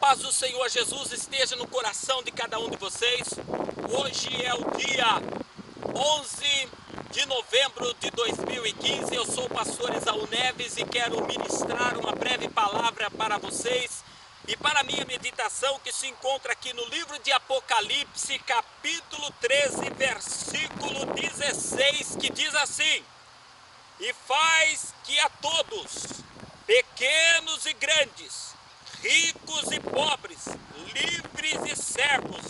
paz do Senhor Jesus esteja no coração de cada um de vocês. Hoje é o dia 11 de novembro de 2015. Eu sou o pastor Esaú Neves e quero ministrar uma breve palavra para vocês e para a minha meditação, que se encontra aqui no livro de Apocalipse, capítulo 13, versículo 16, que diz assim: E faz que a todos, pequenos e grandes, ricos e pobres, livres e servos,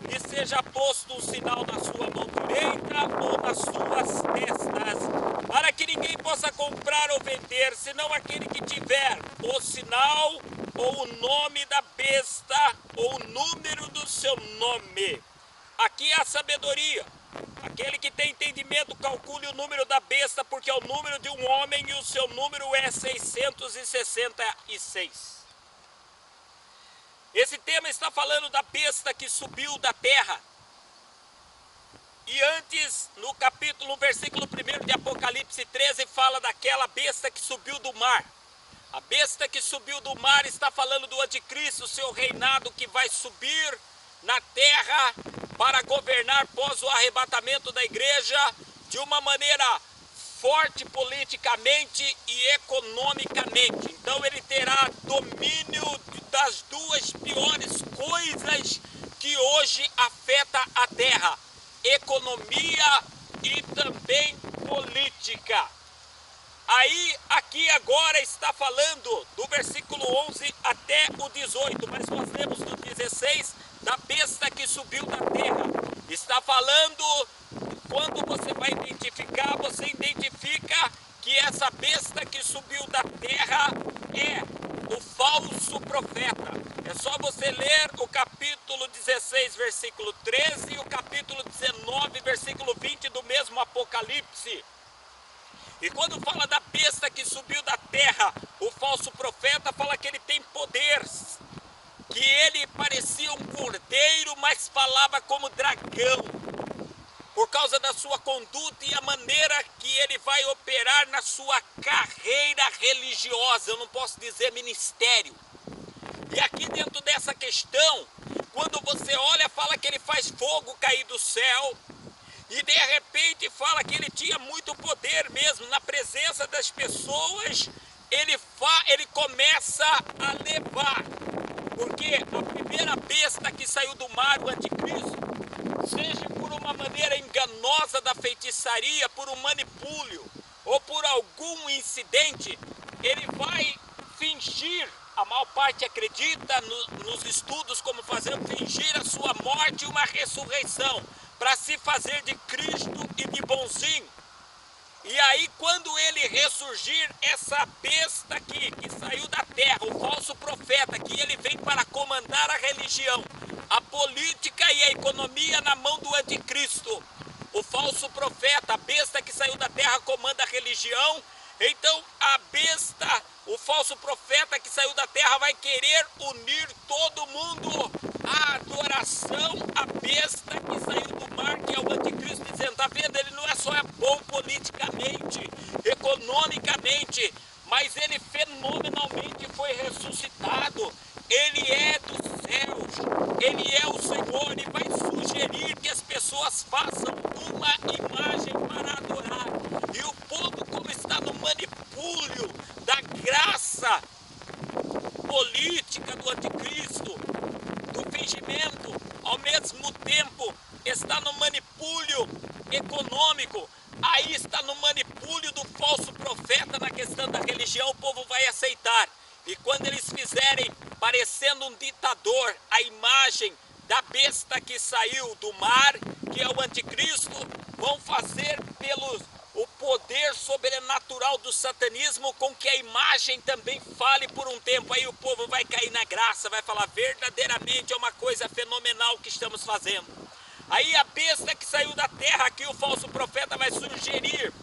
lhe seja posto um sinal na sua mão direita ou nas suas testas, para que ninguém possa comprar ou vender, senão aquele que tiver o sinal ou o nome da besta ou o número do seu nome. Aqui é a sabedoria. Aquele que tem entendimento, calcule o número da besta, porque é o número de um homem e o seu número é 666. Esse tema está falando da besta que subiu da terra. E antes, no capítulo, versículo 1 de Apocalipse 13, fala daquela besta que subiu do mar. A besta que subiu do mar está falando do anticristo, seu reinado que vai subir na terra para governar após o arrebatamento da igreja de uma maneira forte politicamente e economicamente. Então ele terá domínio das duas piores coisas que hoje afeta a terra: economia e também política. Aí, aqui agora está falando do versículo 11 até o 18, mas nós lemos do 16 da besta que subiu da terra. Está falando, quando você vai identificar, você identifica que essa besta que subiu da terra é o falso profeta. É só você ler o capítulo 16, versículo 13 e o capítulo 19, versículo 20 do mesmo Apocalipse. E quando fala da besta que subiu da terra, o falso profeta fala que ele tem poder, que ele parecia um cordeiro, mas falava como dragão, por causa da sua conduta e a maneira que ele vai operar na sua carreira religiosa, eu não posso dizer ministério. E aqui dentro dessa questão, quando você olha, fala que ele faz fogo cair do céu, e de repente fala que ele tinha muito poder mesmo, na presença das pessoas, ele começa a levar, porque a primeira besta que saiu do mar, o anticristo, seja por uma maneira enganosa da feitiçaria, por um manipúlio, ou por algum incidente, ele vai fingir, a maior parte acredita nos estudos como fazer, fingir a sua morte e uma ressurreição, para se fazer de Cristo e de bonzinho. E aí, quando ele ressurgir, essa besta aqui, que saiu da terra, o falso profeta, que ele vem para comandar a religião, a política e a economia na mão do anticristo. O falso profeta, a besta que saiu da terra, comanda a religião. Então a besta, o falso profeta que saiu da terra, vai querer unir todo mundo à adoração à besta que saiu do mar, que é o anticristo, dizendo: tá vendo, ele não é só bom politicamente, economicamente, mas ele fenomenalmente foi ressuscitado. Ele é dos céus, ele é o Senhor, e vai sugerir que as pessoas façam uma imagem para adorar. E o povo, como está no manipúlio da graça política do anticristo, do fingimento, ao mesmo tempo está no manipúlio econômico, aí está no manipúlio do falso profeta na questão da religião, o povo vai aceitar. E quando eles fizerem, parecendo um ditador, a imagem da besta que saiu do mar, que é o anticristo, vão fazer pelo o poder sobrenatural do satanismo com que a imagem também fale por um tempo. Aí o povo vai cair na graça, vai falar: verdadeiramente é uma coisa fenomenal que estamos fazendo. Aí a besta que saiu da terra, aqui o falso profeta vai sugerir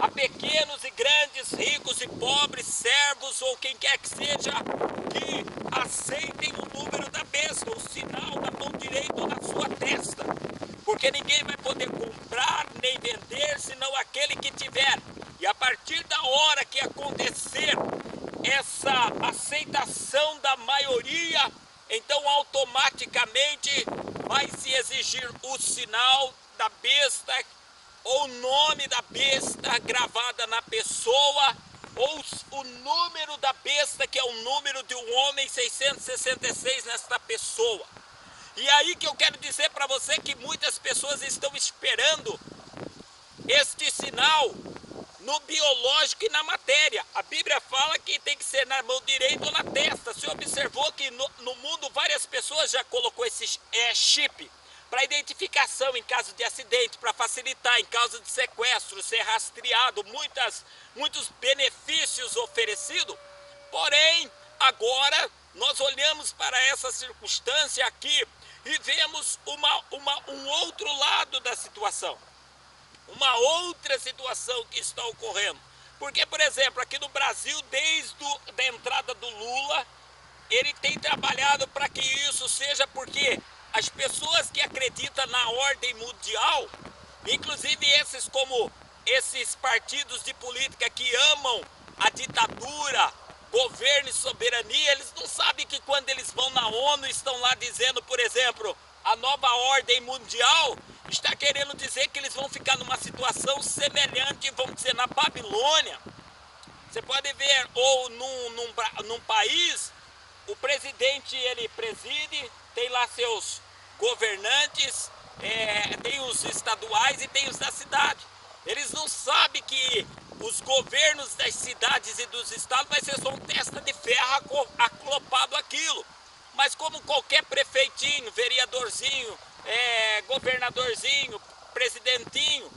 a pequenos e grandes, ricos e pobres, servos ou quem quer que seja, que aceitem o número da besta, o sinal da mão direita ou na sua testa, porque ninguém vai poder comprar nem vender senão aquele que tiver. E a partir da hora que acontecer essa aceitação da maioria, automaticamente vai se exigir o sinal da besta ou o nome da besta gravada na pessoa, ou o número da besta, que é o número de um homem 666 nesta pessoa. E aí que eu quero dizer para você que muitas pessoas estão esperando este sinal no biológico e na matéria. A Bíblia fala que tem que ser na mão direita ou na testa. Você observou que no mundo várias pessoas já colocou esse chip para identificação em caso de acidente, para facilitar em caso de sequestro, ser rastreado, muitos benefícios oferecidos. Porém, agora nós olhamos para essa circunstância aqui e vemos um outro lado da situação. Uma outra situação que está ocorrendo. Porque, por exemplo, aqui no Brasil, desde a entrada do Lula, ele tem trabalhado para que isso seja, porque as pessoas que acreditam na ordem mundial, inclusive esses partidos de política que amam a ditadura, governo e soberania, eles não sabem que quando eles vão na ONU, estão lá dizendo, por exemplo, a nova ordem mundial está querendo dizer que eles vão ficar numa situação semelhante, vamos dizer, na Babilônia. Você pode ver, ou num país, o presidente, ele preside, tem lá seus governantes, tem os estaduais e tem os da cidade. Eles não sabem que os governos das cidades e dos estados vai ser só um testa de ferro aclopado aquilo. Mas como qualquer prefeitinho, vereadorzinho, governadorzinho, presidentinho,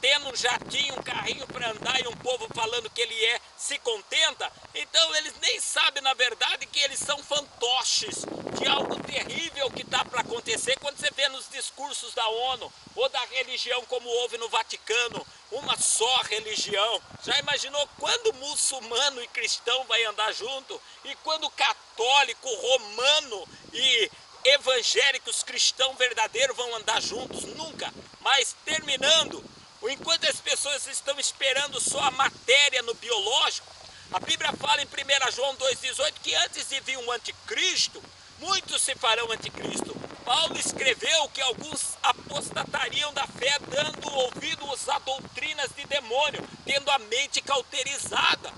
tendo um jatinho, um carrinho para andar e um povo falando que ele se contenta, então eles nem sabem na verdade que eles são fantoches de algo terrível que está para acontecer. Quando você vê nos discursos da ONU ou da religião, como houve no Vaticano, uma só religião, já imaginou quando muçulmano e cristão vai andar junto? E quando católico, romano e evangélicos, cristão verdadeiro vão andar juntos? Nunca. Mas terminando, enquanto as pessoas estão esperando só a matéria no biológico, a Bíblia fala em 1 João 2,18 que antes de vir um anticristo, muitos se farão anticristo. Paulo escreveu que alguns apostatariam da fé, dando ouvidos a doutrinas de demônio, tendo a mente cauterizada.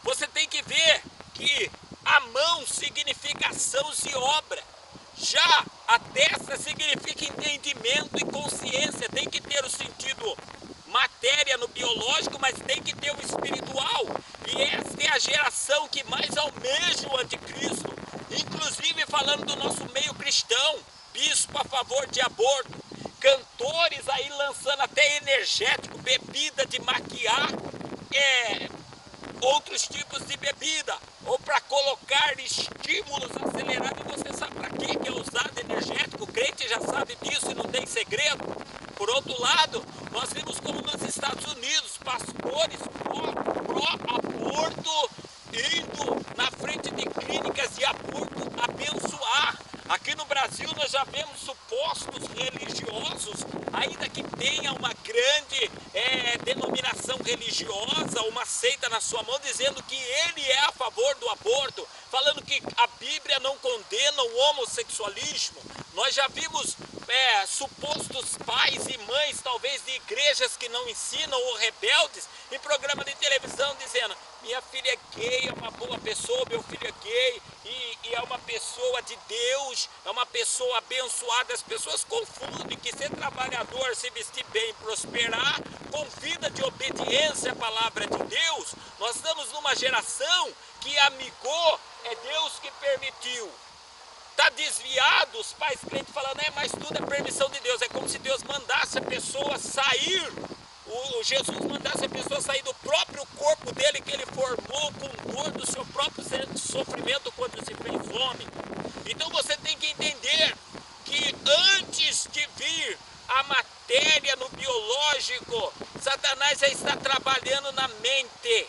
Você tem que ver que a mão significa ação e obra. Já a testa significa entendimento e consciência. Tem que ter o sentido matéria no biológico, mas tem que ter o espiritual. E esta é a geração que mais almeja o anticristo. Inclusive falando do nosso meio cristão, bispo a favor de aborto, cantores aí lançando até energético, bebida de maquiar, outros tipos de bebida, ou para colocar estímulos acelerados. E você sabe para que é usado energético? O crente já sabe disso e não tem segredo. Por outro lado, nós vimos como nos Estados Unidos, pastores pró-aborto indo na frente de clínicas de aborto abençoar. Aqui no Brasil nós já vemos supostos religiosos, ainda que tenha uma grande denominação religiosa, uma seita na sua mão, dizendo que ele é a favor do aborto, falando que a Bíblia não condena o homossexualismo. Nós já vimos supostos pais e mães, talvez de igrejas que não ensinam ou rebeldes, em programa de televisão dizendo: minha filha é gay, é uma boa pessoa, meu filho é gay e é uma pessoa de Deus, é uma pessoa abençoada. As pessoas confundem que ser trabalhador, se vestir bem, prosperar, com vida de obediência à palavra de Deus. Nós estamos numa geração que amigou, é Deus que permitiu. Está desviado, os pais crentes falando, mas tudo é permissão de Deus. É como se Deus mandasse a pessoa sair, Jesus mandasse a pessoa sair do próprio corpo dele, que ele formou com dor do seu próprio sofrimento quando se fez homem. Então você tem que entender que antes de vir a matéria no biológico, Satanás já está trabalhando na mente,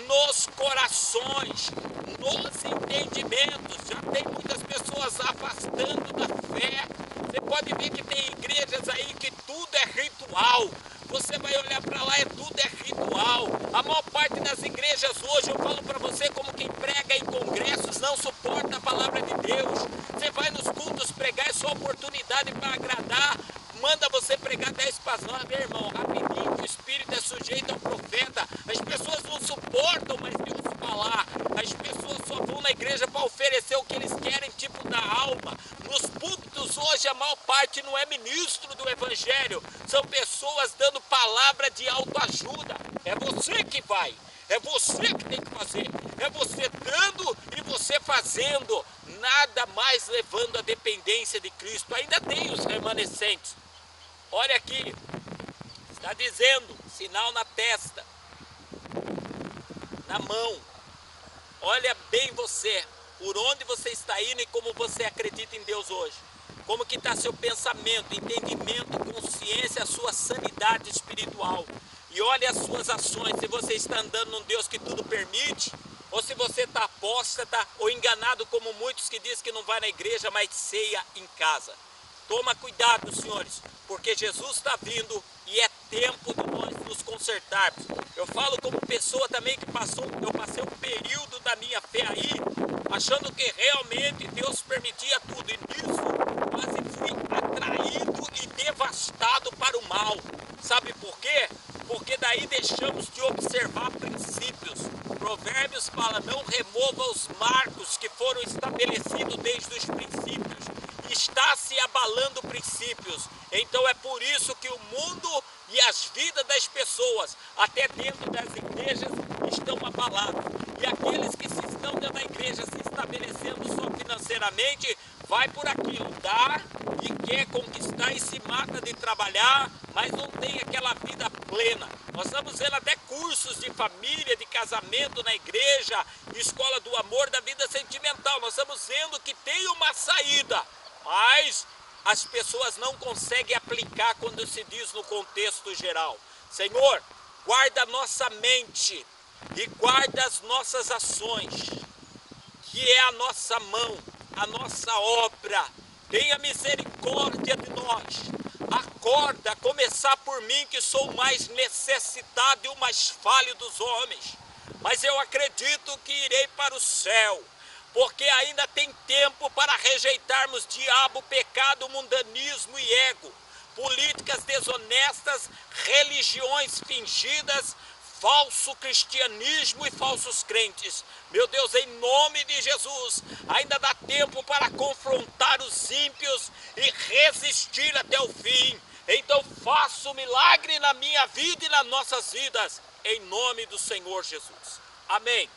nos corações, nos entendimentos. Já tem muitas pessoas afastando da fé. Você pode ver que tem igrejas aí que tudo é ritual. Você vai olhar para lá, tudo é ritual. A maior parte das igrejas hoje, eu falo para você como quem prega em congressos, não suporta a palavra de Deus. Você vai nos cultos é ministro do evangelho, são pessoas dando palavra de autoajuda. É você que vai, é você que tem que fazer, é você dando e você fazendo, nada mais levando à dependência de Cristo. Ainda tem os remanescentes. Olha aqui, está dizendo, sinal na testa, na mão. Olha bem você, por onde você está indo e como você acredita em Deus hoje. Como que está seu pensamento, entendimento, consciência, a sua sanidade espiritual. E olha as suas ações, se você está andando num Deus que tudo permite, ou se você está apóstata ou enganado como muitos que dizem que não vai na igreja, mas ceia em casa. Toma cuidado, senhores, porque Jesus está vindo e é tempo de nós nos consertarmos. Eu falo como pessoa também que eu passei um período da minha fé aí, achando que realmente Deus permitia tudo. E nisso, quase fui atraído e devastado para o mal. Sabe por quê? Porque daí deixamos de observar princípios. Provérbios fala, não remova os marcos que foram estabelecidos desde os princípios. Está se abalando princípios. Então é por isso que o mundo e as vidas das pessoas, até dentro das igrejas, estão abalados. E aqueles que estão dentro da igreja se estabelecendo só financeiramente, vai por aquilo, dá e quer conquistar e se mata de trabalhar, mas não tem aquela vida plena. Nós estamos vendo até cursos de família, de casamento na igreja, escola do amor, da vida sentimental. Nós estamos vendo que tem uma saída, mas as pessoas não conseguem aplicar quando se diz no contexto geral. Senhor, guarda a nossa mente e guarda as nossas ações, que é a nossa mão, a nossa obra. Tenha misericórdia de nós. Acorda, a começar por mim, que sou o mais necessitado e o mais falho dos homens. Mas eu acredito que irei para o céu, porque ainda tem tempo para rejeitarmos diabo, pecado, mundanismo e ego, políticas desonestas, religiões fingidas, falso cristianismo e falsos crentes. Meu Deus, em nome de Jesus, ainda dá tempo para confrontar os ímpios e resistir até o fim. Então faça um milagre na minha vida e nas nossas vidas, em nome do Senhor Jesus. Amém.